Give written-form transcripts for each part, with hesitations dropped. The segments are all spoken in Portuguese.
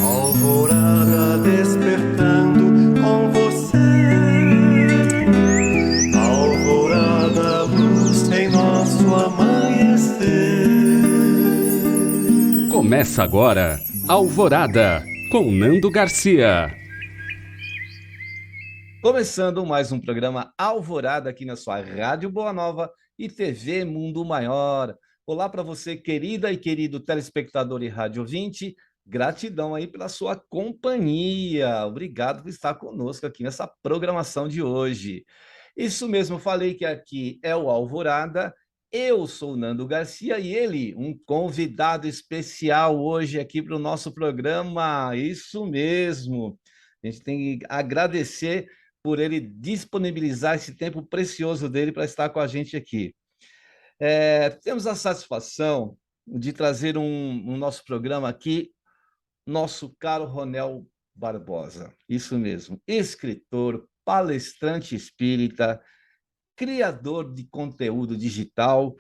Alvorada despertando com você. Alvorada, luz em nosso amanhecer. Começa agora, Alvorada, com Nando Garcia. Começando mais um programa Alvorada aqui na sua Rádio Boa Nova e TV Mundo Maior. Olá para você, querida e querido telespectador e rádio ouvinte. Gratidão aí pela sua companhia. Obrigado por estar conosco aqui nessa programação de hoje. Isso mesmo, falei que aqui é o Alvorada. Eu sou o Nando Garcia e ele, um convidado especial hoje aqui para o nosso programa. Isso mesmo. A gente tem que agradecer por ele disponibilizar esse tempo precioso dele para estar com a gente aqui. Temos a satisfação de trazer um nosso programa aqui, nosso caro Ronel Barbosa. Isso mesmo, escritor, palestrante espírita, criador de conteúdo digital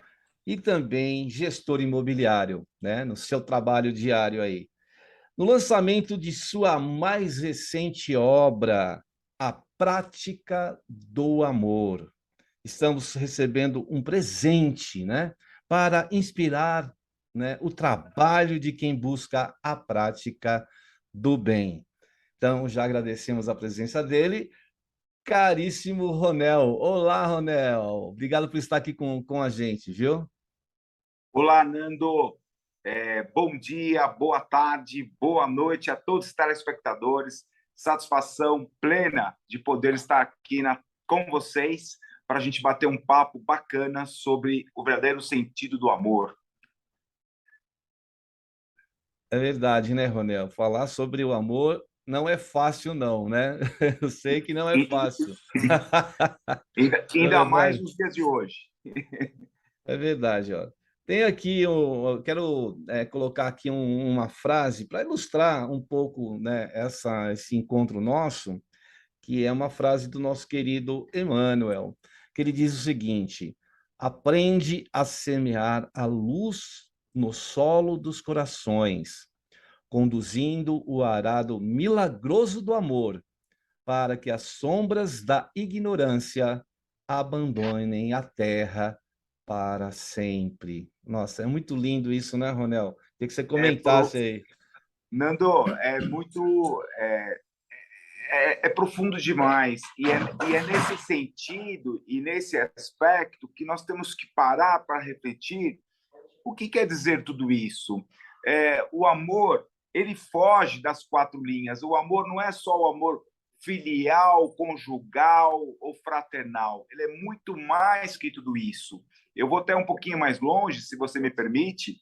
e também gestor imobiliário, né, no seu trabalho diário aí. No lançamento de sua mais recente obra, A Prática do Amor, estamos recebendo um presente, né, para inspirar, né, o trabalho de quem busca a prática do bem. Então, já agradecemos a presença dele. Caríssimo Ronel. Olá, Ronel. Obrigado por estar aqui com a gente, viu? Olá, Nando. Bom dia, boa tarde, boa noite a todos os telespectadores. Satisfação plena de poder estar aqui com vocês para a gente bater um papo bacana sobre o verdadeiro sentido do amor. É verdade, né, Ronel? Falar sobre o amor não é fácil, não, né? Eu sei que não é fácil. Não é Ainda mais verdade? nos dias de hoje. É verdade, ó. Tem aqui, eu quero colocar aqui uma frase para ilustrar um pouco, né, esse encontro nosso, que é uma frase do nosso querido Emmanuel, que ele diz o seguinte: aprende a semear a luz no solo dos corações, conduzindo o arado milagroso do amor, para que as sombras da ignorância abandonem a terra para sempre. Nossa, é muito lindo isso, né, Ronel? Queria que você comentasse aí. Nando, é profundo demais e é nesse sentido e nesse aspecto que nós temos que parar para refletir o que quer dizer tudo isso. O amor, ele foge das quatro linhas. O amor não é só o amor filial, conjugal ou fraternal. Ele é muito mais que tudo isso. Eu vou até um pouquinho mais longe, se você me permite.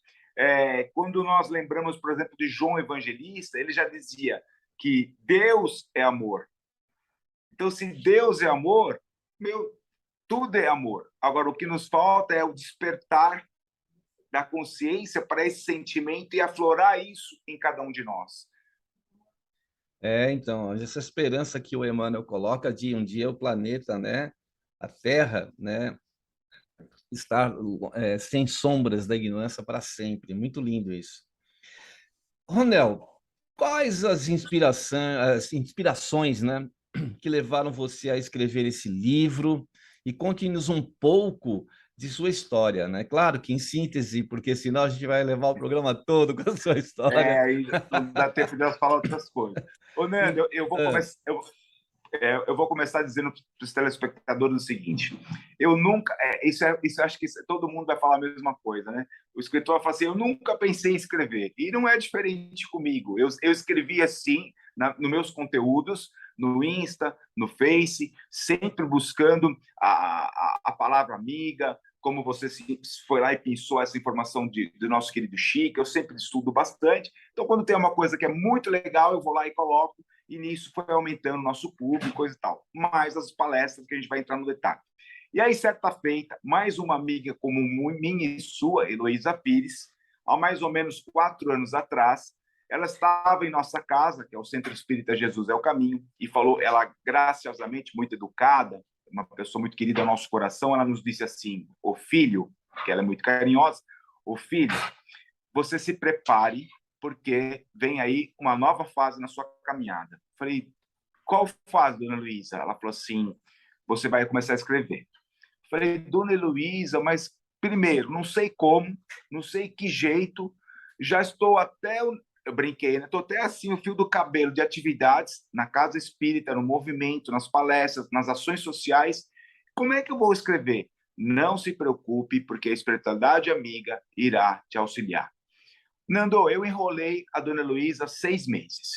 Quando nós lembramos, por exemplo, de João Evangelista, ele já dizia que Deus é amor. Então, se Deus é amor, tudo é amor. Agora, o que nos falta é o despertar da consciência para esse sentimento e aflorar isso em cada um de nós. Então, essa esperança que o Emmanuel coloca de um dia o planeta, né, a Terra, né, estar sem sombras da ignorância para sempre. Muito lindo isso. Ronel, quais as inspirações, né, que levaram você a escrever esse livro? E conte-nos um pouco de sua história, né? Claro que em síntese, porque senão a gente vai levar o programa todo com a sua história. Aí não dá tempo de eu falar outras coisas. Ô, Nando, eu vou começar dizendo para os telespectadores o seguinte: eu nunca, isso acho que todo mundo vai falar a mesma coisa, né? O escritor fala assim: eu nunca pensei em escrever, e não é diferente comigo. Eu escrevi assim nos meus conteúdos, no Insta, no Face, sempre buscando a palavra amiga. Como você foi lá e pensou essa informação do nosso querido Chico, eu sempre estudo bastante. Então, quando tem uma coisa que é muito legal, eu vou lá e coloco, e nisso foi aumentando o nosso público, coisa e tal. Mais as palestras que a gente vai entrar no detalhe. E aí, certa feita, mais uma amiga comum minha e sua, Heloísa Pires, há mais ou menos 4 anos atrás, ela estava em nossa casa, que é o Centro Espírita Jesus é o Caminho, e falou, ela graciosamente, muito educada, uma pessoa muito querida ao nosso coração, ela nos disse assim: "O filho", que ela é muito carinhosa, "o filho, você se prepare, porque vem aí uma nova fase na sua caminhada. Falei, qual fase, dona Heloísa? Ela falou assim, você vai começar a escrever. Falei, dona Heloísa, mas primeiro, não sei como, não sei que jeito, já estou até, eu brinquei, né? Estou até assim, o fio do cabelo de atividades na casa espírita, no movimento, nas palestras, nas ações sociais. Como é que eu vou escrever? Não se preocupe, porque a espiritualidade amiga irá te auxiliar. Nando, eu enrolei a dona Heloísa 6 meses.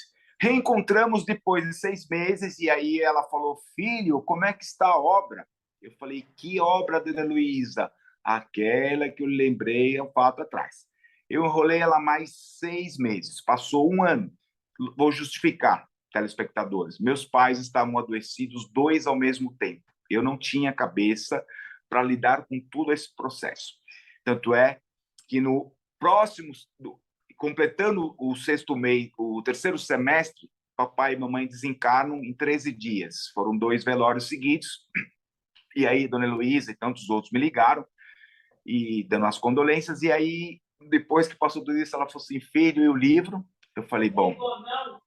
Reencontramos depois de 6 meses e aí ela falou, filho, como é que está a obra? Eu falei, que obra, dona Heloísa? Aquela que eu lembrei há um fato atrás. Eu enrolei ela mais 6 meses. Passou um ano. Vou justificar, telespectadores. Meus pais estavam adoecidos, 2 ao mesmo tempo. Eu não tinha cabeça para lidar com todo esse processo. Tanto é que no próximo, completando o 6º mês, o 3º semestre, papai e mamãe desencarnam em 13 dias. Foram 2 velórios seguidos. E aí, dona Heloísa e tantos outros me ligaram e dando as condolências. E aí, depois que passou tudo isso, ela falou assim, filho, e o livro? Eu falei, bom,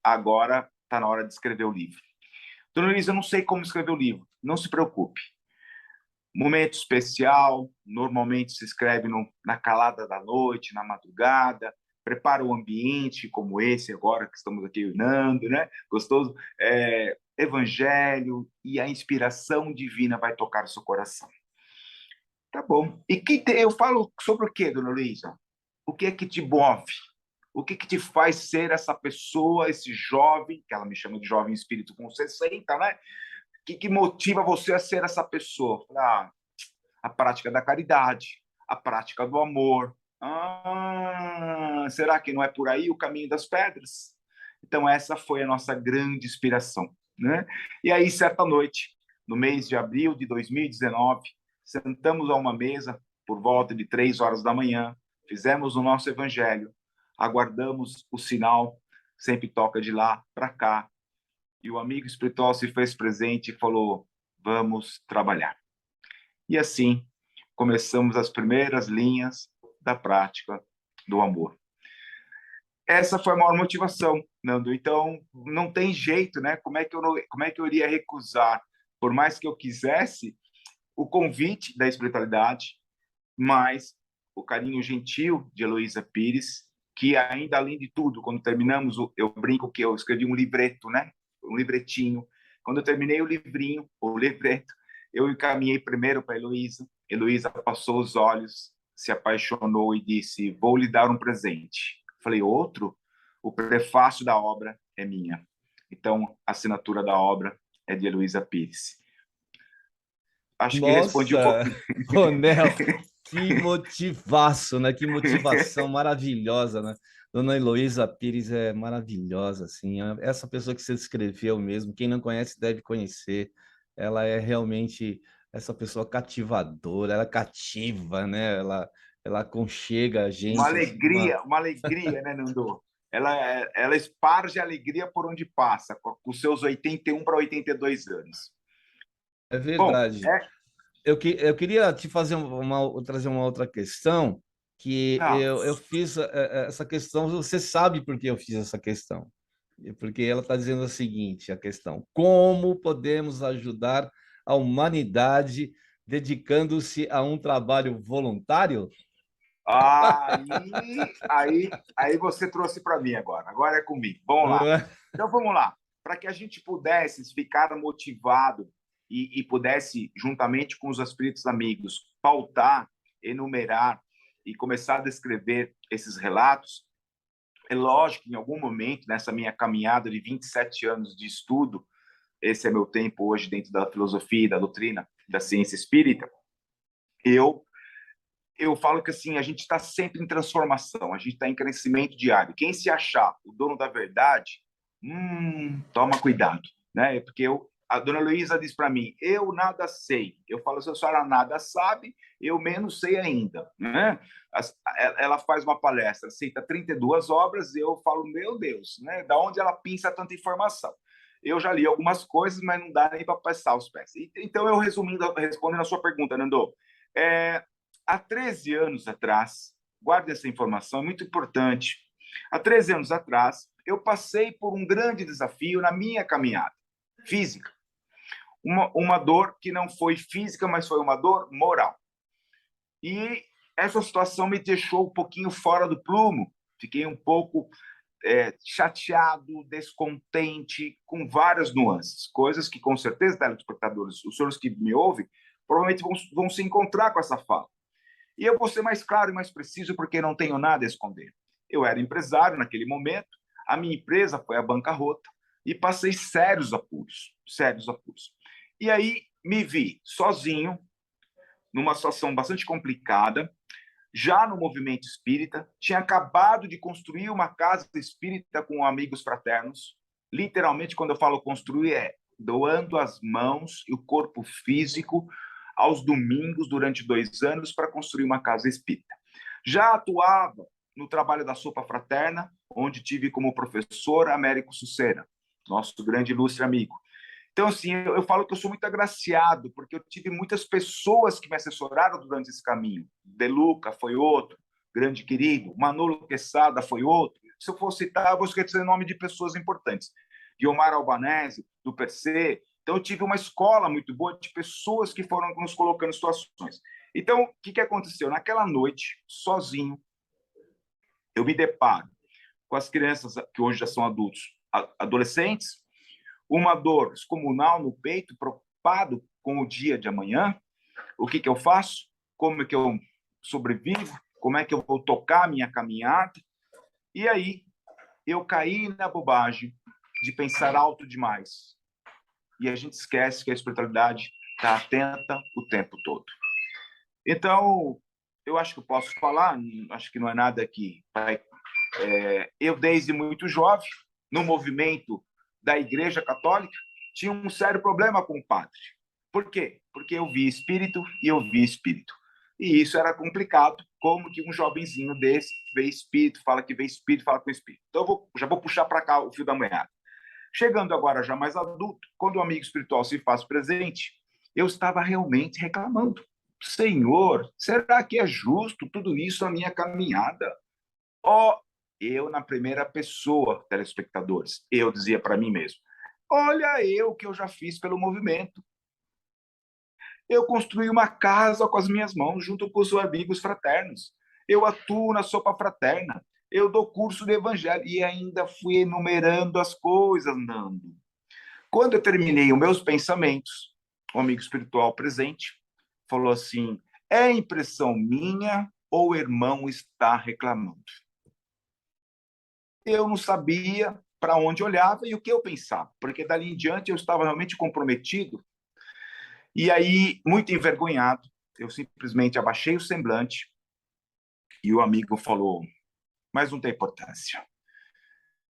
agora está na hora de escrever o livro. Dona Heloísa, eu não sei como escrever o livro. Não se preocupe. Momento especial, normalmente se escreve na calada da noite, na madrugada, prepara o ambiente como esse agora que estamos aqui unando, né? Gostoso. Evangelho e a inspiração divina vai tocar o seu coração. Tá bom. E eu falo sobre o quê, dona Luísa? O que é que te move? O que que te faz ser essa pessoa, esse jovem, que ela me chama de jovem espírito com 60, né? O que motiva você a ser essa pessoa? A prática da caridade, a prática do amor. Será que não é por aí o caminho das pedras? Então, essa foi a nossa grande inspiração, né? E aí, certa noite, no mês de abril de 2019, sentamos a uma mesa por volta de 3 horas da manhã, fizemos o nosso evangelho, aguardamos o sinal, sempre toca de lá para cá, e o amigo espiritual se fez presente e falou, vamos trabalhar. E assim, começamos as primeiras linhas da prática do amor. Essa foi a maior motivação, Nando. Então, não tem jeito, né? Como é que eu iria recusar, por mais que eu quisesse, o convite da espiritualidade, mas o carinho gentil de Heloísa Pires, que ainda, além de tudo, quando terminamos, eu brinco que eu escrevi um livreto, né? Um livretinho. Quando eu terminei o livrinho, o livreto, eu encaminhei primeiro para Heloísa. Heloísa passou os olhos, se apaixonou e disse, vou lhe dar um presente. Falei, outro? O prefácio da obra é minha. Então, a assinatura da obra é de Heloísa Pires. Acho que respondi um Nossa, pouquinho. Ronel, que motivaço, né? Que motivação maravilhosa, né? Dona Heloísa Pires é maravilhosa, assim. Essa pessoa que você descreveu mesmo, quem não conhece deve conhecer. Ela é realmente essa pessoa cativadora, ela cativa, né? Ela aconchega a gente, assim, Uma alegria, né, Nando? Ela esparge alegria por onde passa, com os seus 81 para 82 anos. É Bom, verdade. Eu queria te fazer trazer uma outra questão, que eu fiz essa questão, você sabe por que eu fiz essa questão. Porque ela está dizendo o seguinte, a questão, como podemos ajudar a humanidade dedicando-se a um trabalho voluntário? aí você trouxe para mim agora é comigo. Vamos lá. Então vamos lá. Para que a gente pudesse ficar motivado e pudesse, juntamente com os espíritos amigos, pautar, enumerar e começar a descrever esses relatos, é lógico que em algum momento, nessa minha caminhada de 27 anos de estudo, esse é meu tempo hoje dentro da filosofia, da doutrina, da ciência espírita, eu falo que assim, a gente está sempre em transformação, a gente está em crescimento diário. Quem se achar o dono da verdade, toma cuidado, né? Porque a dona Luísa diz para mim, eu nada sei. Eu falo, se a senhora nada sabe, eu menos sei ainda, né? Ela faz uma palestra, cita 32 obras, e eu falo, meu Deus, né? Da onde ela pinça tanta informação? Eu já li algumas coisas, mas não dá nem para passar os pés. Então, eu respondendo a sua pergunta, Nando, há 13 anos atrás, guarde essa informação, é muito importante. Há 13 anos atrás, eu passei por um grande desafio na minha caminhada física. Uma dor que não foi física, mas foi uma dor moral. E essa situação me deixou um pouquinho fora do prumo. Fiquei um pouco chateado, descontente, com várias nuances. Coisas que, com certeza, telespectadores, os senhores que me ouvem, provavelmente vão se encontrar com essa fala. E eu vou ser mais claro e mais preciso, porque não tenho nada a esconder. Eu era empresário naquele momento, a minha empresa foi à bancarrota e passei sérios apuros, sérios apuros. E aí me vi sozinho, numa situação bastante complicada, já no movimento espírita, tinha acabado de construir uma casa espírita com amigos fraternos. Literalmente, quando eu falo construir, doando as mãos e o corpo físico aos domingos durante 2 anos para construir uma casa espírita. Já atuava no trabalho da Sopa Fraterna, onde tive como professor Américo Sucena, nosso grande ilustre amigo. Então, assim, eu falo que eu sou muito agraciado, porque eu tive muitas pessoas que me assessoraram durante esse caminho. De Luca foi outro, grande querido. Manolo Quesada foi outro. Se eu for citar, eu vou esquecer o nome de pessoas importantes. Guilmar Albanese, do PERCE. Então, eu tive uma escola muito boa de pessoas que foram nos colocando em situações. Então, o que aconteceu? Naquela noite, sozinho, eu me deparo com as crianças que hoje já são adultos, adolescentes, uma dor descomunal no peito, preocupado com o dia de amanhã. O que eu faço? Como é que eu sobrevivo? Como é que eu vou tocar a minha caminhada? E aí, eu caí na bobagem de pensar alto demais. E a gente esquece que a espiritualidade está atenta o tempo todo. Então, eu acho que eu posso falar, acho que não é nada que eu, desde muito jovem, no movimento da Igreja Católica, tinha um sério problema com o padre. Por quê? Porque eu vi espírito e eu vi espírito. E isso era complicado. Como que um jovenzinho desse vê espírito, fala que vê espírito, fala com espírito? Então, já vou puxar para cá o fio da meada. Chegando agora já mais adulto, quando o amigo espiritual se faz presente, eu estava realmente reclamando. Senhor, será que é justo tudo isso na minha caminhada? Eu, na primeira pessoa, telespectadores, eu dizia para mim mesmo, olha eu que eu já fiz pelo movimento. Eu construí uma casa com as minhas mãos, junto com os amigos fraternos. Eu atuo na Sopa Fraterna. Eu dou curso de evangelho. E ainda fui enumerando as coisas, Nando. Quando eu terminei os meus pensamentos, o amigo espiritual presente falou assim, é impressão minha ou o irmão está reclamando? Eu não sabia para onde olhava e o que eu pensava, porque dali em diante eu estava realmente comprometido. E aí, muito envergonhado, eu simplesmente abaixei o semblante e o amigo falou, mas não tem importância.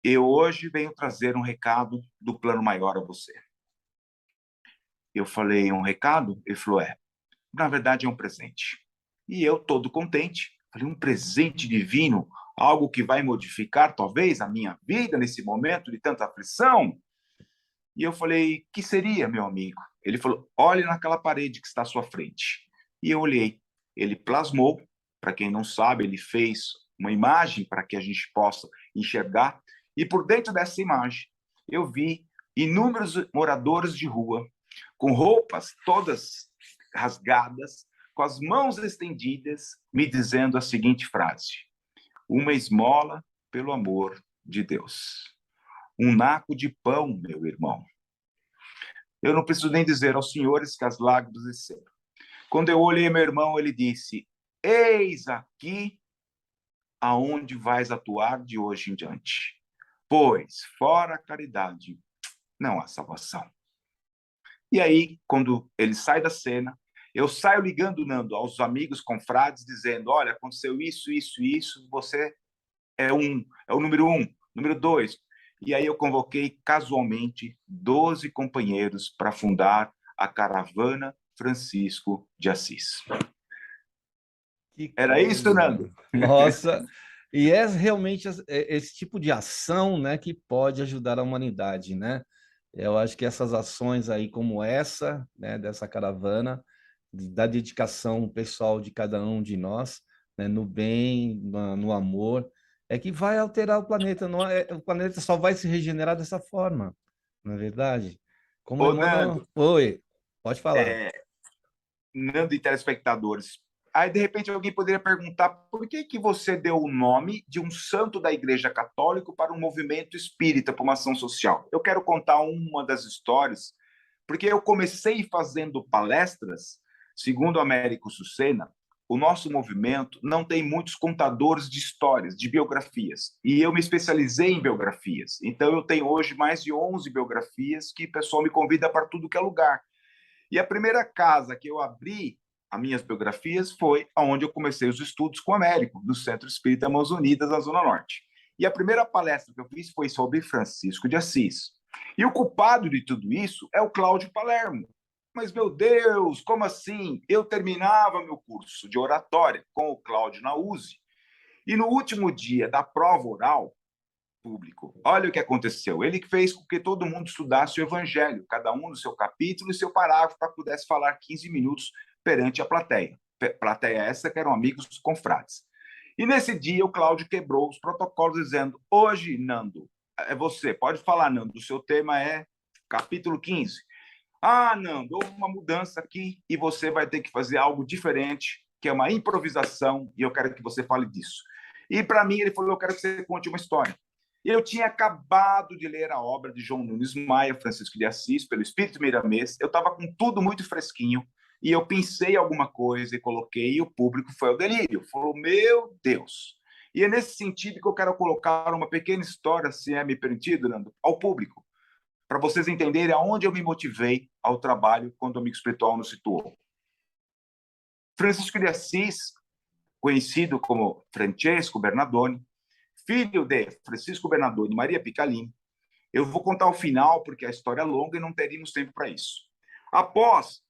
Eu hoje venho trazer um recado do plano maior a você. Eu falei, um recado? Ele falou, na verdade é um presente. E eu, todo contente, falei, um presente divino, algo que vai modificar, talvez, a minha vida nesse momento de tanta aflição? E eu falei, que seria, meu amigo? Ele falou, olhe naquela parede que está à sua frente. E eu olhei. Ele plasmou, para quem não sabe, ele fez uma imagem para que a gente possa enxergar. E por dentro dessa imagem, eu vi inúmeros moradores de rua, com roupas todas rasgadas, com as mãos estendidas, me dizendo a seguinte frase, uma esmola pelo amor de Deus. Um naco de pão, meu irmão. Eu não preciso nem dizer aos senhores que as lágrimas desceram. Quando eu olhei meu irmão, ele disse, eis aqui aonde vais atuar de hoje em diante. Pois, fora a caridade, não há salvação. E aí, quando ele sai da cena, eu saio ligando, Nando, aos amigos confrades, dizendo, olha, aconteceu isso, isso, isso, você é o número 1, número 2. E aí eu convoquei casualmente 12 companheiros para fundar a Caravana Francisco de Assis. Era isso, Nando? Nossa, e é realmente esse tipo de ação, né, que pode ajudar a humanidade, né? Eu acho que essas ações aí como essa, né, dessa caravana, da dedicação pessoal de cada um de nós, né, no bem, no amor, é que vai alterar o planeta. Não é, o planeta só vai se regenerar dessa forma, não é verdade? Como Ô, Nando, Emmanuel... Oi, pode falar. Nando e telespectadores, aí de repente alguém poderia perguntar por que que você deu o nome de um santo da Igreja Católica para um movimento espírita, para uma ação social? Eu quero contar uma das histórias, porque eu comecei fazendo palestras, segundo Américo Sucena, o nosso movimento não tem muitos contadores de histórias, de biografias, e eu me especializei em biografias. Então eu tenho hoje mais de 11 biografias que o pessoal me convida para tudo que é lugar. E a primeira casa que eu abri as minhas biografias foi onde eu comecei os estudos com o Américo, do Centro Espírita Mãos Unidas, na Zona Norte. E a primeira palestra que eu fiz foi sobre Francisco de Assis. E o culpado de tudo isso é o Cláudio Palermo. Mas, meu Deus, como assim? Eu terminava meu curso de oratória com o Cláudio Nauzzi, e no último dia da prova oral, público. Olha o que aconteceu. Ele fez com que todo mundo estudasse o Evangelho, cada um no seu capítulo e seu parágrafo, para que pudesse falar 15 minutos perante a plateia. Plateia essa que eram amigos confrades. E nesse dia o Cláudio quebrou os protocolos dizendo: hoje, Nando, é você, pode falar, Nando, o seu tema é capítulo 15. Ah, Nando, houve uma mudança aqui e você vai ter que fazer algo diferente, que é uma improvisação, e eu quero que você fale disso. E para mim ele falou: eu quero que você conte uma história. Eu tinha acabado de ler a obra de João Nunes Maia, Francisco de Assis, pelo Espírito Miramês. Eu estava com tudo muito fresquinho e eu pensei alguma coisa e coloquei, e o público foi ao delírio. Falou: meu Deus! E é nesse sentido que eu quero colocar uma pequena história, se é me permitido, Nando, ao público, para vocês entenderem aonde eu me motivei ao trabalho quando o amigo espiritual nos situou. Francisco de Assis, conhecido como Francesco Bernardoni, filho de Francisco Bernardoni e Maria Picalini. Eu vou contar o final, porque a história é longa e não teríamos tempo para isso. Após,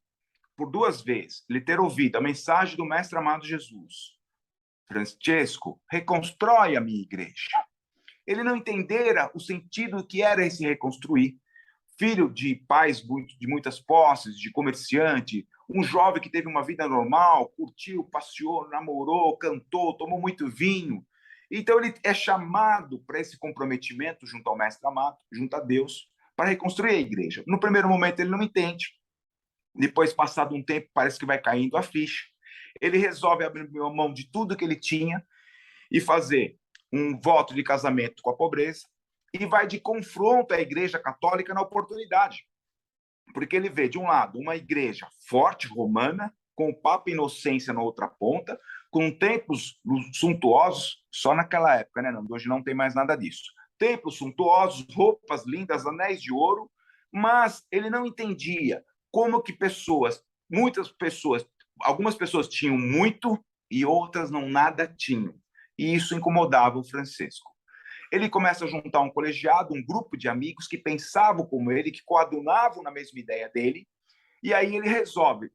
por 2 vezes, ele ter ouvido a mensagem do Mestre amado Jesus: Francesco, reconstrói a minha igreja. Ele não entendera o sentido que era esse reconstruir. Filho de pais de muitas posses, de comerciante, um jovem que teve uma vida normal, curtiu, passeou, namorou, cantou, tomou muito vinho. Então ele é chamado para esse comprometimento junto ao Mestre amado, junto a Deus, para reconstruir a igreja. No primeiro momento ele não entende. Depois, passado um tempo, parece que vai caindo a ficha. Ele resolve abrir mão de tudo que ele tinha e fazer um voto de casamento com a pobreza, e vai de confronto à Igreja Católica na oportunidade. Porque ele vê, de um lado, uma igreja forte, romana, com o Papa Inocência na outra ponta, com templos suntuosos, só naquela época, né? Hoje não tem mais nada disso. Templos suntuosos, roupas lindas, anéis de ouro, mas ele não entendia como que muitas pessoas, algumas pessoas tinham muito e outras não nada tinham. E isso incomodava o Francisco. Ele começa a juntar um colegiado, um grupo de amigos que pensavam como ele, que coadunavam na mesma ideia dele, e aí ele resolve,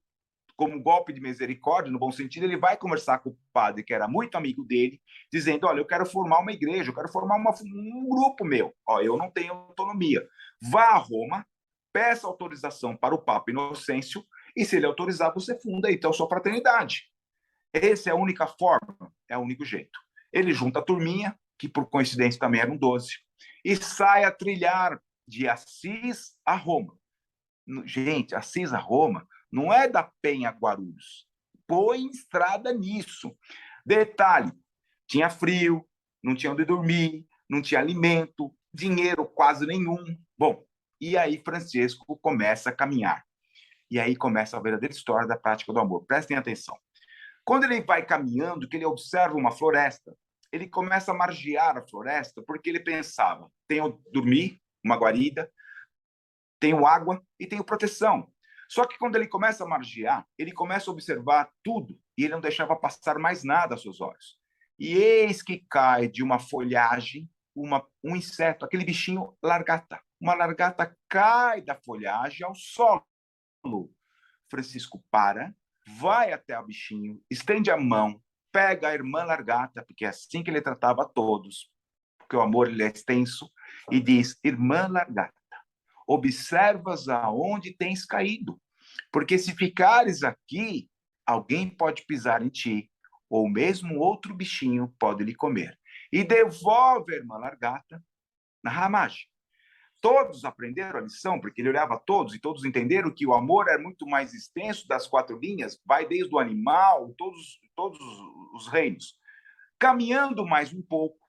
como golpe de misericórdia, no bom sentido, ele vai conversar com o padre, que era muito amigo dele, dizendo: olha, eu quero formar uma igreja, eu quero formar um grupo meu, eu não tenho autonomia. Vá a Roma, peça autorização para o Papa Inocêncio, e se ele autorizar, você funda então sua fraternidade. Essa é a única forma, é o único jeito. Ele junta a turminha, que por coincidência também eram 12, e sai a trilhar de Assis a Roma. Gente, Assis a Roma não é da Penha a Guarulhos. Põe estrada nisso. Detalhe, tinha frio, não tinha onde dormir, não tinha alimento, dinheiro quase nenhum. Bom, e aí Francisco começa a caminhar. E aí começa a verdadeira história da prática do amor. Prestem atenção. Quando ele vai caminhando, que ele observa uma floresta, ele começa a margear a floresta, porque ele pensava: tenho dormir, uma guarida, tenho água e tenho proteção. Só que quando ele começa a margear, ele começa a observar tudo e ele não deixava passar mais nada aos seus olhos. E eis que cai de uma folhagem um inseto, aquele bichinho largata. Uma largata cai da folhagem ao solo. Francisco para, vai até o bichinho, estende a mão, pega a irmã largata, porque é assim que ele tratava a todos, porque o amor ele é extenso, e diz: irmã largata, observas aonde tens caído, porque se ficares aqui, alguém pode pisar em ti, ou mesmo outro bichinho pode lhe comer. e devolve a irmã Largata na ramagem. Todos aprenderam a lição, porque ele olhava a todos, e todos entenderam que o amor é muito mais extenso das 4 linhas, vai desde o animal, todos os reinos. Caminhando mais um pouco,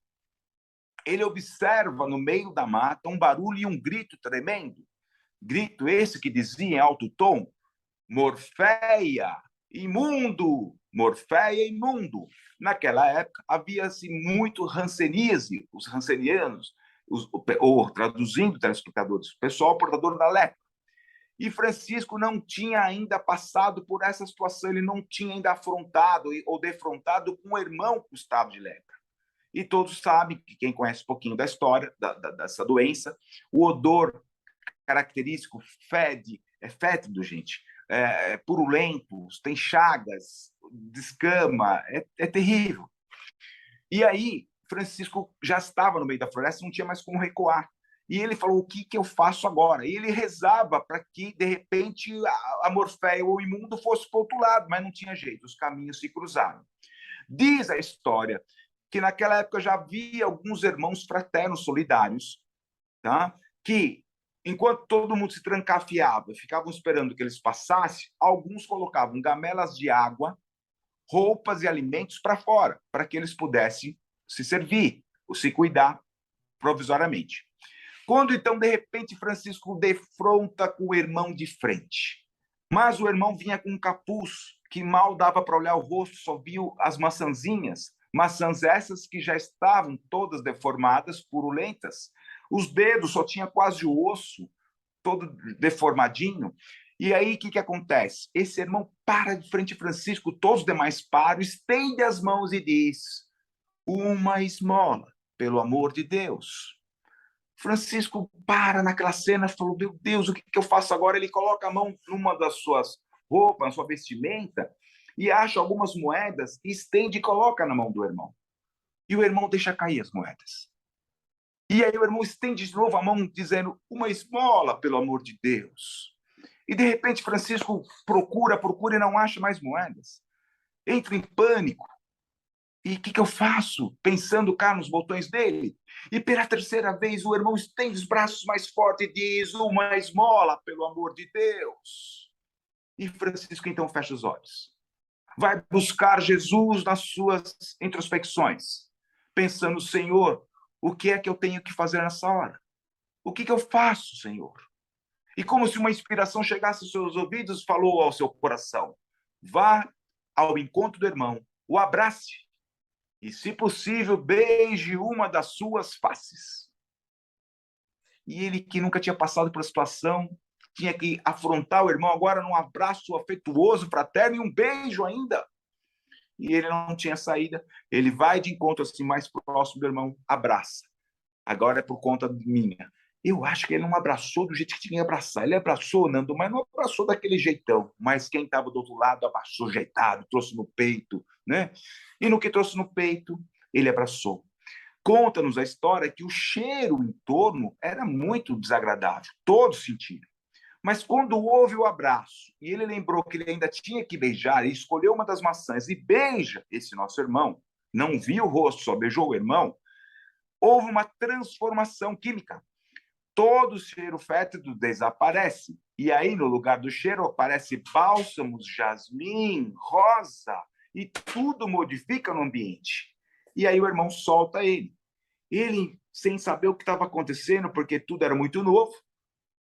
ele observa no meio da mata um barulho e um grito tremendo. Grito esse que dizia em alto tom: Morféia, imundo! Morféia, imundo! Naquela época, havia-se muito hanseníase, os hansenianos, ou traduzindo, telespectadores, o pessoal portador da lepra. E Francisco não tinha ainda passado por essa situação, ele não tinha ainda afrontado ou defrontado com o irmão com estado de lepra. E todos sabem, que quem conhece um pouquinho da história dessa doença, o odor característico é fétido, gente, é purulento, tem chagas, descama, é terrível. E aí, Francisco já estava no meio da floresta, não tinha mais como recuar. E ele falou: o que eu faço agora? E ele rezava para que, de repente, a Morféia ou o imundo fosse para o outro lado, mas não tinha jeito, os caminhos se cruzaram. Diz a história que naquela época já havia alguns irmãos fraternos solidários, tá? Que, enquanto todo mundo se trancafiava, ficavam esperando que eles passassem, alguns colocavam gamelas de água, roupas e alimentos para fora, para que eles pudessem se servir, ou se cuidar provisoriamente. Quando, então, de repente, Francisco defronta com o irmão de frente. Mas o irmão vinha com um capuz que mal dava para olhar o rosto, só viu as maçãzinhas, maçãs essas que já estavam todas deformadas, purulentas. Os dedos só tinha quase o osso, todo deformadinho. E aí, o que acontece? Esse irmão para de frente a Francisco, todos os demais param, estende as mãos e diz: uma esmola, pelo amor de Deus. Francisco para naquela cena e falou: meu Deus, o que eu faço agora? Ele coloca a mão numa das suas roupas, na sua vestimenta, e acha algumas moedas, estende e coloca na mão do irmão. E o irmão deixa cair as moedas. E aí o irmão estende de novo a mão, dizendo: uma esmola, pelo amor de Deus. E de repente Francisco procura e não acha mais moedas. Entra em pânico. E o que eu faço? Pensando cá nos botões dele. E pela terceira vez o irmão estende os braços mais forte e diz: uma esmola, pelo amor de Deus. E Francisco então fecha os olhos. Vai buscar Jesus nas suas introspecções, pensando: Senhor, o que é que eu tenho que fazer nessa hora? O que eu faço, Senhor? E como se uma inspiração chegasse aos seus ouvidos, falou ao seu coração: vá ao encontro do irmão, o abrace e, se possível, beije uma das suas faces. E ele, que nunca tinha passado por a situação, tinha que afrontar o irmão agora num abraço afetuoso, fraterno, e um beijo ainda. E ele não tinha saída. Ele vai de encontro assim mais próximo do irmão, abraça. Agora é por conta minha. Eu acho que ele não abraçou do jeito que tinha que abraçar. Ele abraçou, Nando, mas não abraçou daquele jeitão. Mas quem estava do outro lado abraçou jeitado, trouxe no peito, né? E no que trouxe no peito, ele abraçou. Conta-nos a história que o cheiro em torno era muito desagradável. Todos sentiram. Mas quando houve o abraço, e ele lembrou que ele ainda tinha que beijar, e escolheu uma das maçãs e beija esse nosso irmão, não viu o rosto, só beijou o irmão, houve uma transformação química. Todo o cheiro fétido desaparece. E aí, no lugar do cheiro, aparece bálsamos, jasmim, rosa, e tudo modifica no ambiente. E aí o irmão solta ele. Ele, sem saber o que estava acontecendo, porque tudo era muito novo,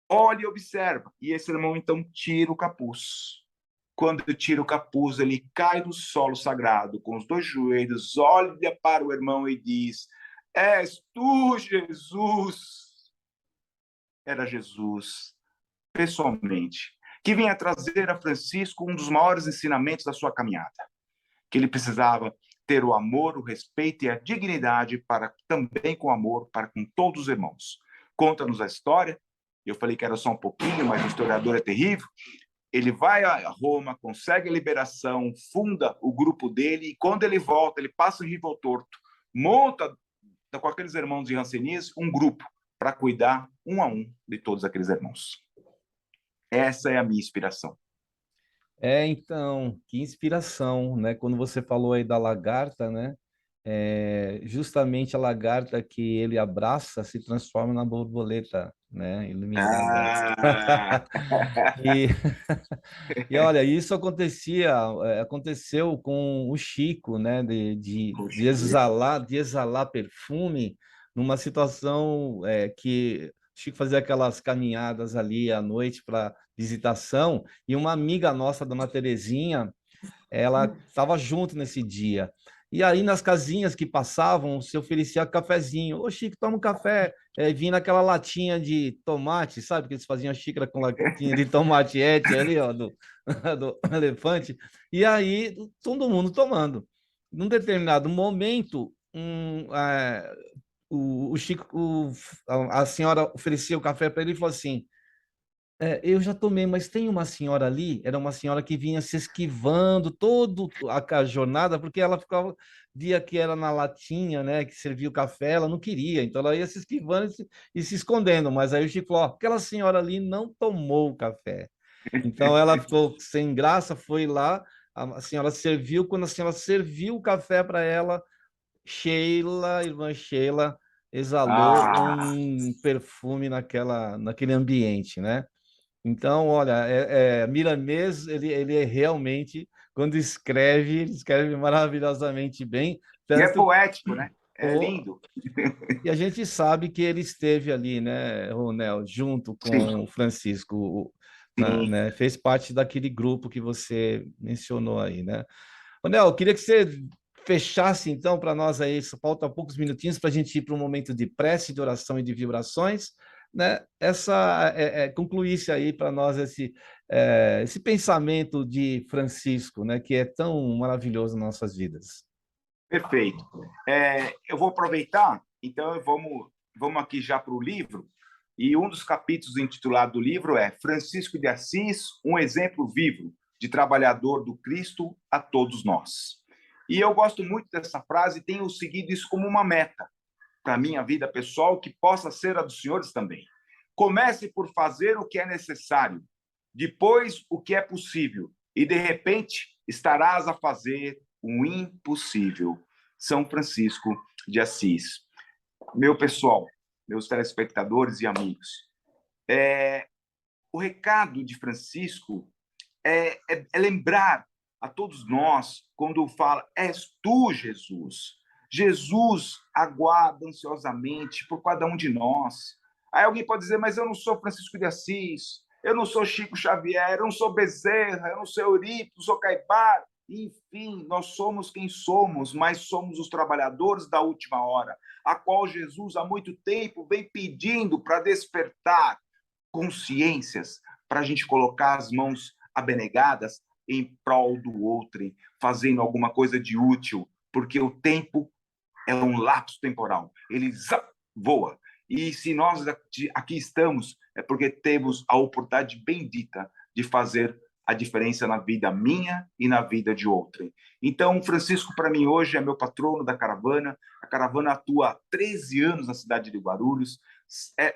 olha e observa. E esse irmão, então, tira o capuz. Quando ele tira o capuz, ele cai no solo sagrado, com os 2 joelhos, olha para o irmão e diz: és tu, Jesus. Era Jesus, pessoalmente, que vinha trazer a Francisco um dos maiores ensinamentos da sua caminhada, que ele precisava ter o amor, o respeito e a dignidade para também com amor para com todos os irmãos. Conta-nos a história. Eu falei que era só um pouquinho, mas o historiador é terrível. Ele vai a Roma, consegue a liberação, funda o grupo dele, e quando ele volta, ele passa em Rio Torto, monta com aqueles irmãos de Hanseníase um grupo para cuidar um a um de todos aqueles irmãos. Essa é a minha inspiração. Então, que inspiração, né? Quando você falou aí da lagarta, né? justamente a lagarta que ele abraça se transforma na borboleta, né, iluminada. Ah, E, e olha, isso aconteceu com o Chico, né, de exalar perfume numa situação que o Chico fazia aquelas caminhadas ali à noite para visitação, e uma amiga nossa, Dona Terezinha, ela estava junto nesse dia. E aí, nas casinhas que passavam, se oferecia cafezinho. Ô, Chico, toma um café. Vinha naquela latinha de tomate, sabe? Que eles faziam xícara com latinha de tomate ete ali, ó, do elefante. E aí, todo mundo tomando. Num determinado momento, o Chico, a senhora oferecia o café para ele e falou assim: eu já tomei, mas tem uma senhora ali, era uma senhora que vinha se esquivando toda a jornada, porque ela ficava, via que era na latinha, né, que servia o café, ela não queria, então ela ia se esquivando e se escondendo, mas aí o Chico falou, ó, aquela senhora ali não tomou o café. Então ela ficou sem graça, foi lá, a senhora serviu, quando a senhora serviu o café para ela, Sheila, irmã Sheila, exalou ah, um perfume naquele ambiente, né? Então, olha, Miramês, ele é realmente, quando escreve, ele escreve maravilhosamente bem, e é tanto poético, né? É o, lindo. e a gente sabe que ele esteve ali, né, Ronel, junto Sim, com o Francisco, sim. né, fez parte daquele grupo que você mencionou aí, né? Ronel, eu queria que você fechasse então para nós aí, só falta poucos minutinhos para a gente ir para um momento de prece, de oração e de vibrações, né? Concluísse aí para nós esse pensamento de Francisco, né? Que é tão maravilhoso nas nossas vidas. Perfeito. Eu vou aproveitar, então vamos aqui já para o livro, e um dos capítulos intitulado do livro é Francisco de Assis, um exemplo vivo de trabalhador do Cristo a todos nós. E eu gosto muito dessa frase e tenho seguido isso como uma meta para a minha vida pessoal, que possa ser a dos senhores também. Comece por fazer o que é necessário, depois o que é possível, e de repente estarás a fazer o impossível. São Francisco de Assis. Meu pessoal, meus telespectadores e amigos, o recado de Francisco é lembrar a todos nós, quando fala, és tu, Jesus. Jesus aguarda ansiosamente por cada um de nós. Aí alguém pode dizer, mas eu não sou Francisco de Assis, eu não sou Chico Xavier, eu não sou Bezerra, eu não sou Eurípides, não sou Caipar. Enfim, nós somos quem somos, mas somos os trabalhadores da última hora, a qual Jesus há muito tempo vem pedindo para despertar consciências, para a gente colocar as mãos abnegadas em prol do outro, fazendo alguma coisa de útil, porque o tempo é um lapso temporal, ele voa. E se nós aqui estamos, é porque temos a oportunidade bendita de fazer a diferença na vida minha e na vida de outrem. Então, Francisco, para mim, hoje é meu patrono da caravana. A caravana atua há 13 anos na cidade de Guarulhos.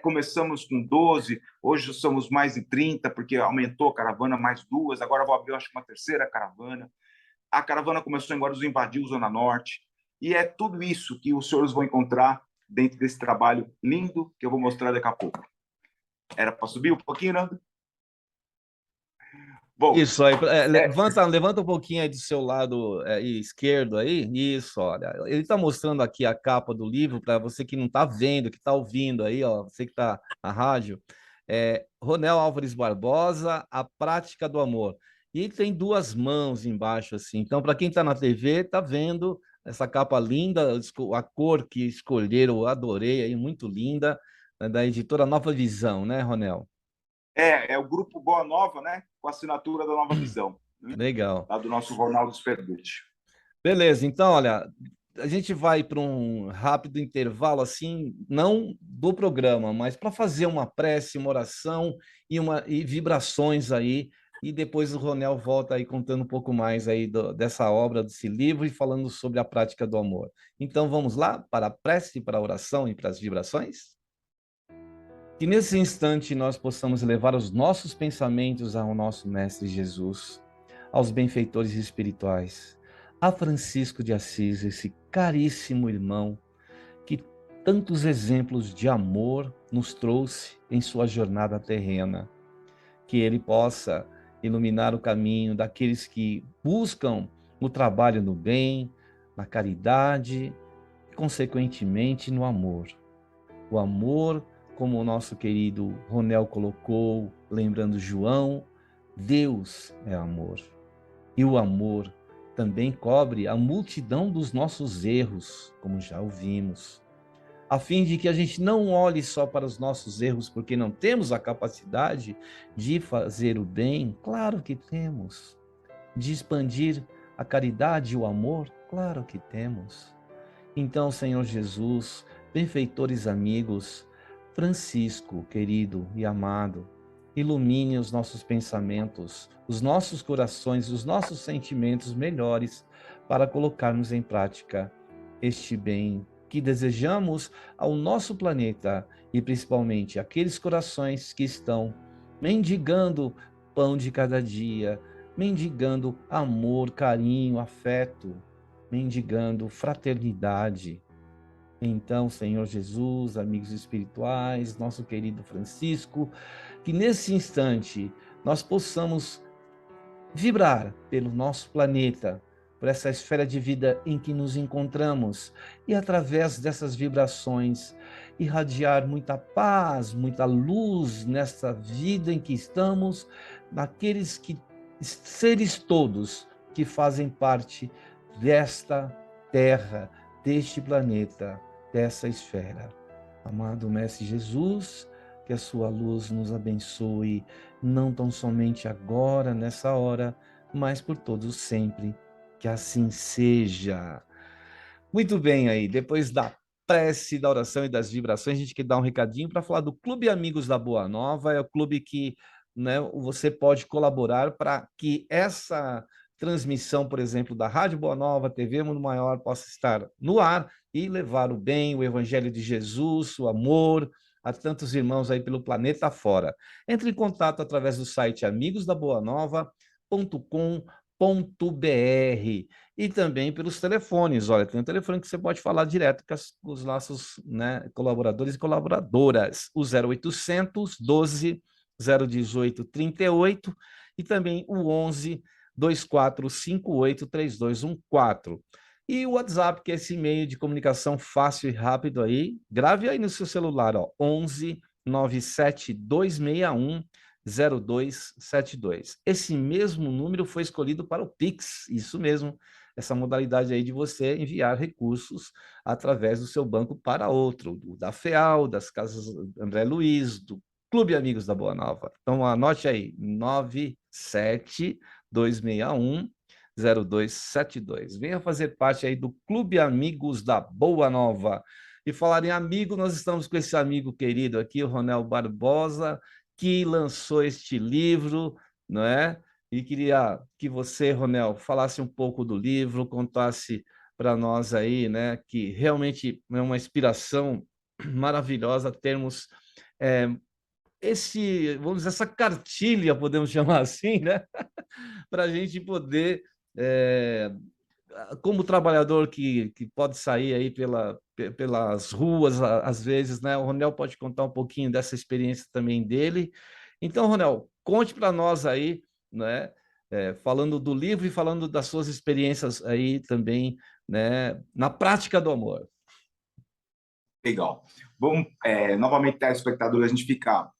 Começamos com 12, hoje somos mais de 30, porque aumentou a caravana, mais 2, agora vou abrir, acho que uma terceira caravana. A caravana começou em Guarulhos, invadiu Zona Norte, e é tudo isso que os senhores vão encontrar dentro desse trabalho lindo que eu vou mostrar daqui a pouco. Era para subir um pouquinho, Nando? Bom, Isso aí, levanta um pouquinho aí do seu lado esquerdo aí. Isso, olha. Ele está mostrando aqui a capa do livro para você que não está vendo, que está ouvindo aí, ó, você que está na rádio. Ronel Álvares Barbosa, A Prática do Amor. E ele tem duas mãos embaixo, assim. Então, para quem está na TV, está vendo essa capa linda, a cor que escolheram, eu adorei aí, muito linda, né, da editora Nova Visão, né, Ronel? é o grupo Boa Nova, né? Com a assinatura da Nova Visão, né? Legal. Lá do nosso Ronaldo Sperducci. Beleza, então, olha, a gente vai para um rápido intervalo, assim, não do programa, mas para fazer uma prece, uma oração e vibrações aí, e depois o Ronel volta aí contando um pouco mais aí dessa obra, desse livro e falando sobre a prática do amor. Então, vamos lá para a prece, para a oração e para as vibrações? Que nesse instante nós possamos levar os nossos pensamentos ao nosso Mestre Jesus, aos benfeitores espirituais, a Francisco de Assis, esse caríssimo irmão que tantos exemplos de amor nos trouxe em sua jornada terrena. Que ele possa iluminar o caminho daqueles que buscam o trabalho no bem, na caridade e, consequentemente, no amor. O amor, como o nosso querido Ronel colocou, lembrando João, Deus é amor. E o amor também cobre a multidão dos nossos erros, como já ouvimos, a fim de que a gente não olhe só para os nossos erros, porque não temos a capacidade de fazer o bem, claro que temos. De expandir a caridade e o amor, claro que temos. Então, Senhor Jesus, benfeitores amigos, Francisco, querido e amado, ilumine os nossos pensamentos, os nossos corações, os nossos sentimentos melhores para colocarmos em prática este bem que desejamos ao nosso planeta e principalmente aqueles corações que estão mendigando pão de cada dia, mendigando amor, carinho, afeto, mendigando fraternidade. Então, Senhor Jesus, amigos espirituais, nosso querido Francisco, que nesse instante nós possamos vibrar pelo nosso planeta, por essa esfera de vida em que nos encontramos e através dessas vibrações irradiar muita paz, muita luz nessa vida em que estamos, naqueles que seres todos que fazem parte desta terra, deste planeta, dessa esfera. Amado Mestre Jesus, que a sua luz nos abençoe, não tão somente agora, nessa hora, mas por todos sempre. Que assim seja. Muito bem aí, depois da prece, da oração e das vibrações, a gente quer dar um recadinho para falar do Clube Amigos da Boa Nova, é o clube que, né, você pode colaborar para que essa transmissão, por exemplo, da Rádio Boa Nova, TV Mundo Maior, possa estar no ar e levar o bem, o Evangelho de Jesus, o amor, a tantos irmãos aí pelo planeta fora. Entre em contato através do site amigosdaboanova.com.br e também pelos telefones. Olha, tem um telefone que você pode falar direto com os nossos, né, colaboradores e colaboradoras. O 0800 12 018 38 e também o 11 2458 3214. E o WhatsApp, que é esse meio de comunicação fácil e rápido aí. Grave aí no seu celular, ó, 11 97 261 0272. Esse mesmo número foi escolhido para o Pix, isso mesmo, essa modalidade aí de você enviar recursos através do seu banco para outro, da FEAL, das Casas André Luiz, do Clube Amigos da Boa Nova. Então anote aí, 97261 0272. Venha fazer parte aí do Clube Amigos da Boa Nova. E falar em amigo, nós estamos com esse amigo querido aqui, o Ronel Barbosa, que lançou este livro, não é? E queria que você, Ronel, falasse um pouco do livro, contasse para nós aí, né, que realmente é uma inspiração maravilhosa termos vamos dizer, essa cartilha, podemos chamar assim, né, para a gente poder, como trabalhador que pode sair aí pelas ruas, às vezes, né? O Ronel pode contar um pouquinho dessa experiência também dele. Então, Ronel, conte para nós aí, né? Falando do livro e falando das suas experiências aí também, né? Na prática do amor. Legal. Bom, novamente, telespectador, a gente fica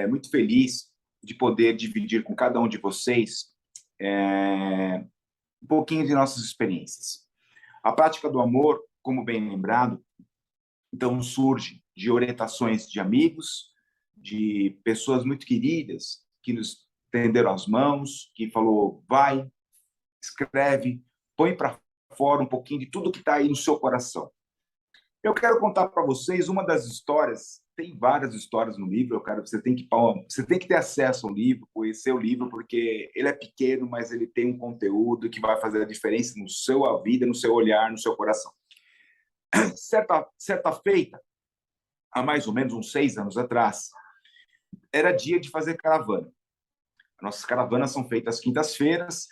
muito feliz de poder dividir com cada um de vocês um pouquinho de nossas experiências. A prática do amor, como bem lembrado, então surge de orientações de amigos, de pessoas muito queridas que nos estenderam as mãos, que falou, vai, escreve, põe para fora um pouquinho de tudo que está aí no seu coração. Eu quero contar para vocês uma das histórias. Tem várias histórias no livro. Você tem que ter acesso ao livro, conhecer o livro, porque ele é pequeno, mas ele tem um conteúdo que vai fazer a diferença no seu vida, no seu olhar, no seu coração. Certa feita, há mais ou menos uns 6 anos atrás, era dia de fazer caravana. Nossas caravanas são feitas às quintas-feiras,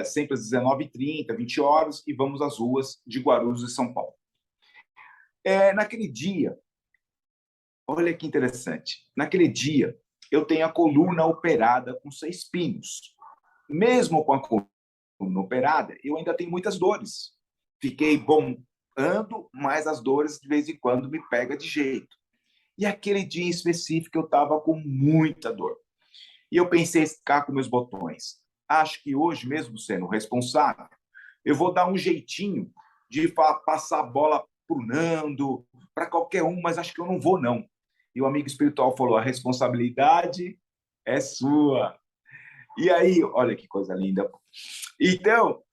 sempre às 19h30, 20 horas, e vamos às ruas de Guarulhos e São Paulo. Naquele dia, olha que interessante, naquele dia eu tenho a coluna operada com 6 pinos. Mesmo com a coluna operada, eu ainda tenho muitas dores. Fiquei bom, ando, mas as dores de vez em quando me pegam de jeito. E aquele dia em específico eu estava com muita dor. E eu pensei em ficar com meus botões. Acho que hoje, mesmo sendo responsável, eu vou dar um jeitinho de passar a bola para o Nando, para qualquer um, mas acho que eu não vou, não. E o amigo espiritual falou, a responsabilidade é sua. E aí, olha que coisa linda. Então,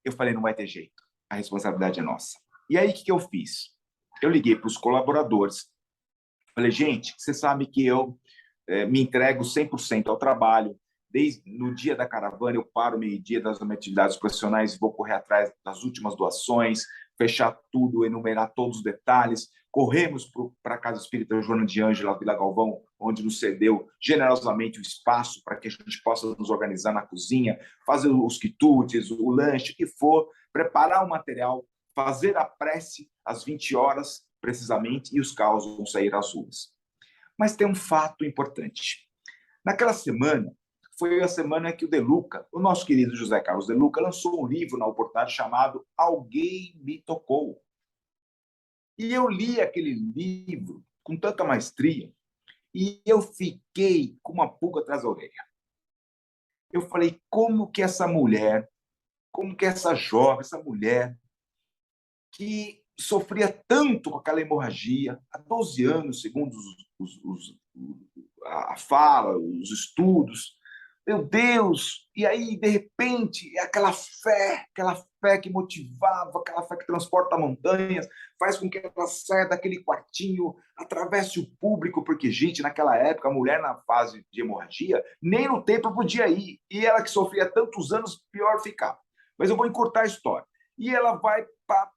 eu falei, não vai ter jeito. A responsabilidade é nossa. E aí, o que eu fiz? Eu liguei para os colaboradores. Falei, gente, você sabe que eu me entrego 100% ao trabalho. Desde no dia da caravana, eu paro meio-dia das minhas atividades profissionais e vou correr atrás das últimas doações, fechar tudo, enumerar todos os detalhes. Corremos para a Casa Espírita Joana de Ângela, Vila Galvão, onde nos cedeu generosamente o espaço para que a gente possa nos organizar na cozinha, fazer os quitutes, o lanche, o que for, preparar o material, fazer a prece às 20 horas, precisamente, e os carros vão sair às ruas. Mas tem um fato importante. Naquela semana, foi a semana que o De Luca, o nosso querido José Carlos De Luca, lançou um livro na oportunidade chamado Alguém Me Tocou. E eu li aquele livro com tanta maestria e eu fiquei com uma pulga atrás da orelha. Eu falei, como que essa mulher, como que essa jovem, essa mulher que sofria tanto com aquela hemorragia, há 12 anos, segundo a fala, os estudos, meu Deus! E aí, de repente, aquela fé que motivava, aquela fé que transporta montanhas, faz com que ela saia daquele quartinho, atravesse o público, porque, gente, naquela época, a mulher na fase de hemorragia, nem no templo podia ir. E ela que sofria tantos anos, pior ficava. Mas eu vou encurtar a história. E ela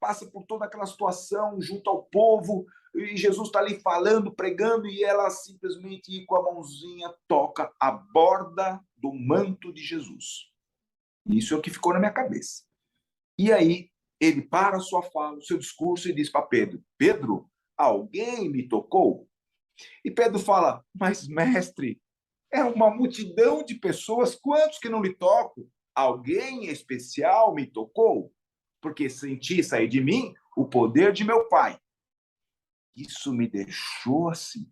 passa por toda aquela situação junto ao povo, e Jesus está ali falando, pregando, e ela simplesmente, com a mãozinha, toca a borda do manto de Jesus. Isso é o que ficou na minha cabeça. E aí, ele para a sua fala, o seu discurso, e diz para Pedro, Pedro, alguém me tocou? E Pedro fala, mas mestre, é uma multidão de pessoas, quantos que não lhe tocam? Alguém especial me tocou? Porque senti sair de mim o poder de meu Pai. Isso me deixou assim.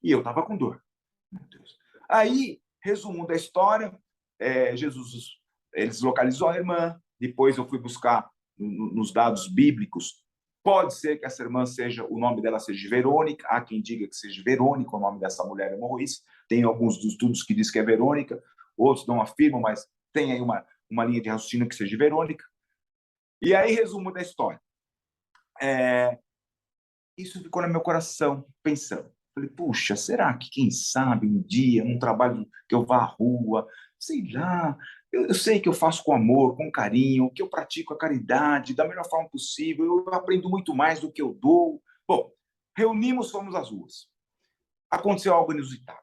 E eu estava com dor. Meu Deus. Aí, resumo da história, Jesus eles localizou a irmã, depois eu fui buscar nos dados bíblicos, pode ser que essa irmã seja, o nome dela seja Verônica, há quem diga que seja Verônica, o nome dessa mulher hemorroísta, tem alguns dos estudos que diz que é Verônica, outros não afirmam, mas tem aí uma linha de raciocínio que seja Verônica. E aí, resumo da história. Isso ficou no meu coração, pensando. Falei, puxa, será que, quem sabe, um dia, num trabalho que eu vá à rua, sei lá, eu sei que eu faço com amor, com carinho, que eu pratico a caridade da melhor forma possível, eu aprendo muito mais do que eu dou. Bom, reunimos, fomos às ruas. Aconteceu algo inusitado.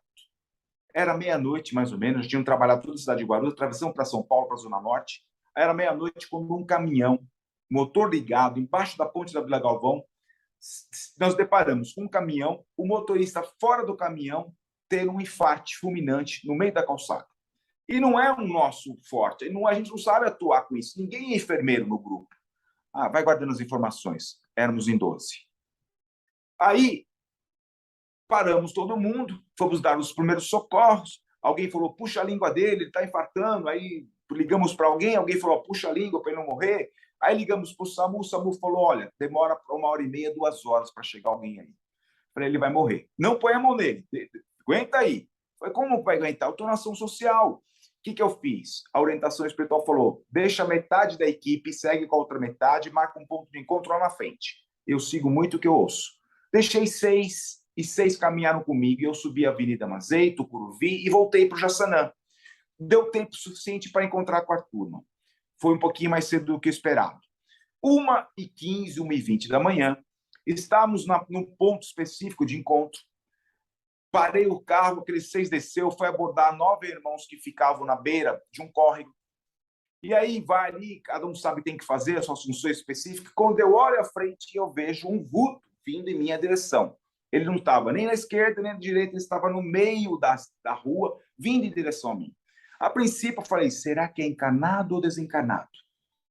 Era meia-noite, mais ou menos, tínhamos trabalhado toda a cidade de Guarulhos, atravessamos para São Paulo, para a Zona Norte. Era meia-noite, quando um caminhão, motor ligado, embaixo da ponte da Vila Galvão, nós deparamos com um caminhão, o motorista fora do caminhão ter um infarte fulminante no meio da calçada. E não é um nosso forte, a gente não sabe atuar com isso. Ninguém é enfermeiro no grupo. Vai guardando as informações. Éramos em 12. Aí, paramos todo mundo, fomos dar os primeiros socorros. Alguém falou, puxa a língua dele, ele está infartando. Aí ligamos para alguém falou, puxa a língua para ele não morrer. Aí ligamos para o SAMU falou, olha, demora 1h30, 2 horas para chegar alguém aí. Falei, ele vai morrer. Não põe a mão nele, aguenta aí. Falei, como vai aguentar? Eu estou na ação social. O que eu fiz? A orientação espiritual falou, deixa metade da equipe, segue com a outra metade, marca um ponto de encontro lá na frente. Eu sigo muito o que eu ouço. Deixei 6, e 6 caminharam comigo, e eu subi a Avenida Mazei, Tucuruvi, e voltei para o Jaçanã. Deu tempo suficiente para encontrar com a turma. Foi um pouquinho mais cedo do que esperado. 1h15, 1h20 da manhã, estávamos no ponto específico de encontro. Parei o carro, aqueles 6 desceu, foi abordar 9 irmãos que ficavam na beira de um córrego. E aí vai ali, cada um sabe o que tem que fazer, a sua função específica. Quando eu olho à frente, eu vejo um vulto vindo em minha direção. Ele não estava nem na esquerda, nem na direita, ele estava no meio da rua, vindo em direção a mim. A princípio, eu falei, será que é encarnado ou desencarnado?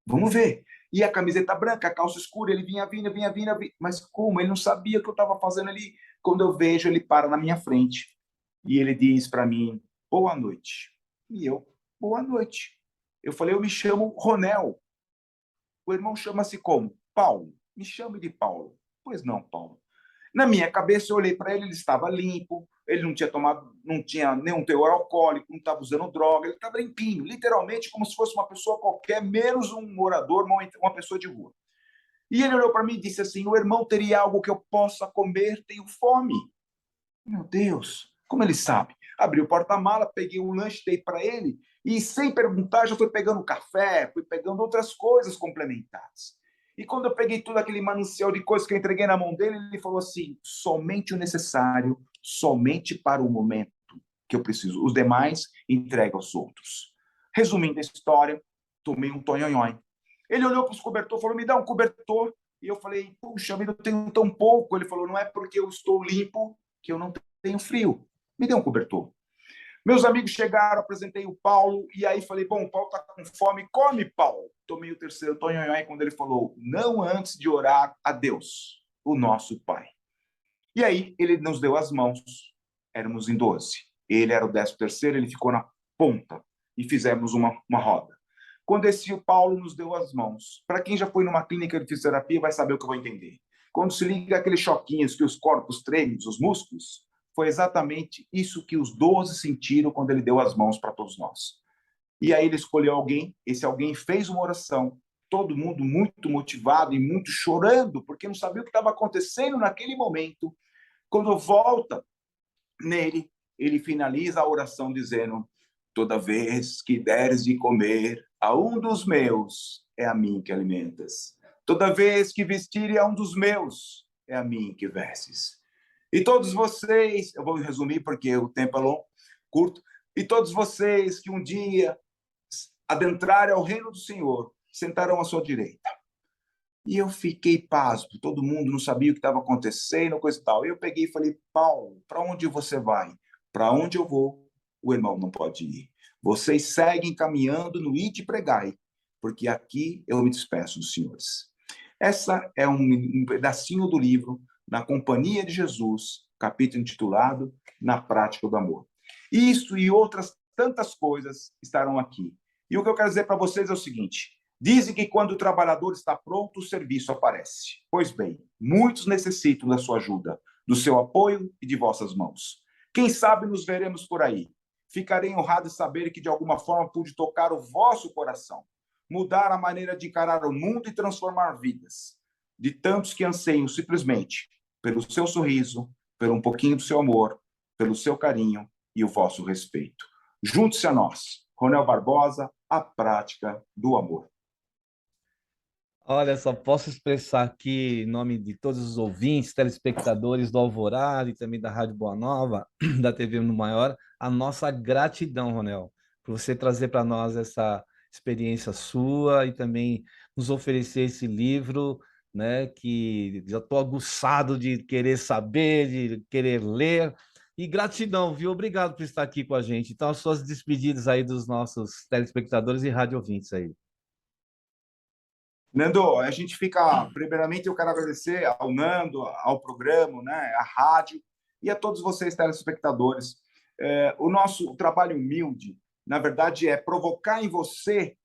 Vamos ver. E a camiseta branca, a calça escura, ele vinha vindo, mas como? Ele não sabia o que eu estava fazendo ali. Quando eu vejo, ele para na minha frente e ele diz para mim, boa noite. E eu, boa noite. Eu falei, eu me chamo Ronel. O irmão chama-se como? Paulo. Me chame de Paulo. Pois não, Paulo. Na minha cabeça, eu olhei para ele, ele estava limpo, ele não tinha tomado, não tinha nenhum teor alcoólico, não estava usando droga, ele estava limpinho, literalmente como se fosse uma pessoa qualquer, menos um morador, uma pessoa de rua. E ele olhou para mim e disse assim, o irmão teria algo que eu possa comer? Tenho fome. Meu Deus, como ele sabe? Abri o porta-mala, peguei um lanche, dei para ele, e sem perguntar, já fui pegando café, fui pegando outras coisas complementares. E quando eu peguei todo aquele manancial de coisas que eu entreguei na mão dele, ele falou assim, somente o necessário, somente para o momento que eu preciso. Os demais, entrega aos outros. Resumindo a história, tomei um tonhonhói. Ele olhou para os cobertores, falou, me dá um cobertor. E eu falei, puxa vida, eu tenho tão pouco. Ele falou, não é porque eu estou limpo que eu não tenho frio. Me dê um cobertor. Meus amigos chegaram, apresentei o Paulo, e aí falei, bom, o Paulo está com fome, come, Paulo. Tomei o terceiro tonhonhói quando ele falou, não antes de orar a Deus, o nosso Pai. E aí ele nos deu as mãos, éramos em 12. Ele era o 13º, ele ficou na ponta, e fizemos uma roda. Quando esse Paulo nos deu as mãos, para quem já foi numa clínica de fisioterapia vai saber o que eu vou entender. Quando se liga aqueles choquinhos que os corpos tremem, os músculos, foi exatamente isso que os 12 sentiram quando ele deu as mãos para todos nós. E aí ele escolheu alguém, esse alguém fez uma oração, todo mundo muito motivado e muito chorando, porque não sabia o que estava acontecendo naquele momento. Quando volta nele, ele finaliza a oração dizendo, toda vez que deres de comer a um dos meus, é a mim que alimentas. Toda vez que vestir a um dos meus, é a mim que vestes. E todos vocês, eu vou resumir porque o tempo é longo, curto, e todos vocês que um dia adentrarem ao reino do Senhor, sentarão à sua direita. E eu fiquei pasmo, todo mundo não sabia o que estava acontecendo, coisa e tal. E eu peguei e falei, Paulo, para onde você vai? Para onde eu vou, o irmão não pode ir. Vocês seguem caminhando no ide e pregai, porque aqui eu me despeço dos senhores. Essa é um pedacinho do livro Na Companhia de Jesus, capítulo intitulado Na Prática do Amor. Isso e outras tantas coisas estarão aqui. E o que eu quero dizer para vocês é o seguinte, dizem que quando o trabalhador está pronto, o serviço aparece. Pois bem, muitos necessitam da sua ajuda, do seu apoio e de vossas mãos. Quem sabe nos veremos por aí. Ficarei honrado de saber que de alguma forma pude tocar o vosso coração, mudar a maneira de encarar o mundo e transformar vidas. De tantos que anseiam simplesmente pelo seu sorriso, pelo um pouquinho do seu amor, pelo seu carinho e o vosso respeito. Junte-se a nós. Ronel Barbosa, A Prática do Amor. Olha, só posso expressar aqui, em nome de todos os ouvintes, telespectadores do Alvorada e também da Rádio Boa Nova, da TV Mundo Maior, a nossa gratidão, Ronel, por você trazer para nós essa experiência sua e também nos oferecer esse livro, né, que já estou aguçado de querer saber, de querer ler. E gratidão, viu? Obrigado por estar aqui com a gente. Então, as suas despedidas aí dos nossos telespectadores e rádio ouvintes aí. Nando, a gente fica, primeiramente eu quero agradecer ao Nando, ao programa, né, à rádio e a todos vocês telespectadores. O nosso trabalho humilde, na verdade, é provocar em você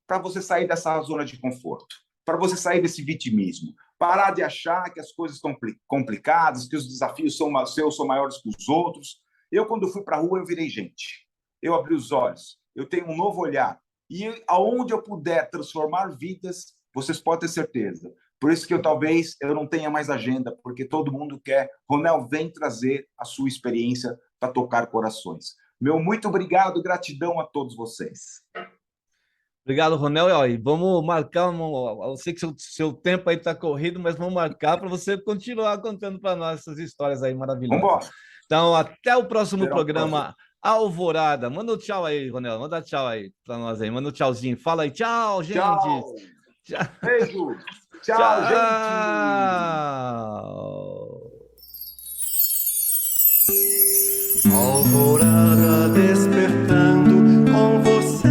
para você sair dessa zona de conforto, para você sair desse vitimismo, parar de achar que as coisas estão complicadas, que os desafios são seus, são maiores que os outros. Eu, quando fui para a rua, eu virei gente. Eu abri os olhos, eu tenho um novo olhar. E aonde eu puder transformar vidas, vocês podem ter certeza. Por isso que talvez eu não tenha mais agenda, porque todo mundo quer. Ronel, vem trazer a sua experiência para tocar corações. Meu muito obrigado, gratidão a todos vocês. Obrigado, Ronel. E vamos marcar, eu sei que seu tempo aí está corrido, mas vamos marcar para você continuar contando para nós essas histórias aí maravilhosas. Vamos embora. Então, até o próximo programa Alvorada. Manda um tchau aí, Ronela. Manda tchau aí pra nós aí. Manda um tchauzinho. Fala aí. Tchau, gente. Tchau. Tchau. Beijo. Tchau, gente. Alvorada despertando com você.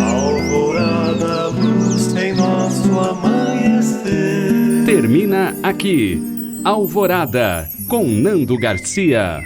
Alvorada, luz em nosso amanhecer. Termina aqui, Alvorada, com Nando Garcia.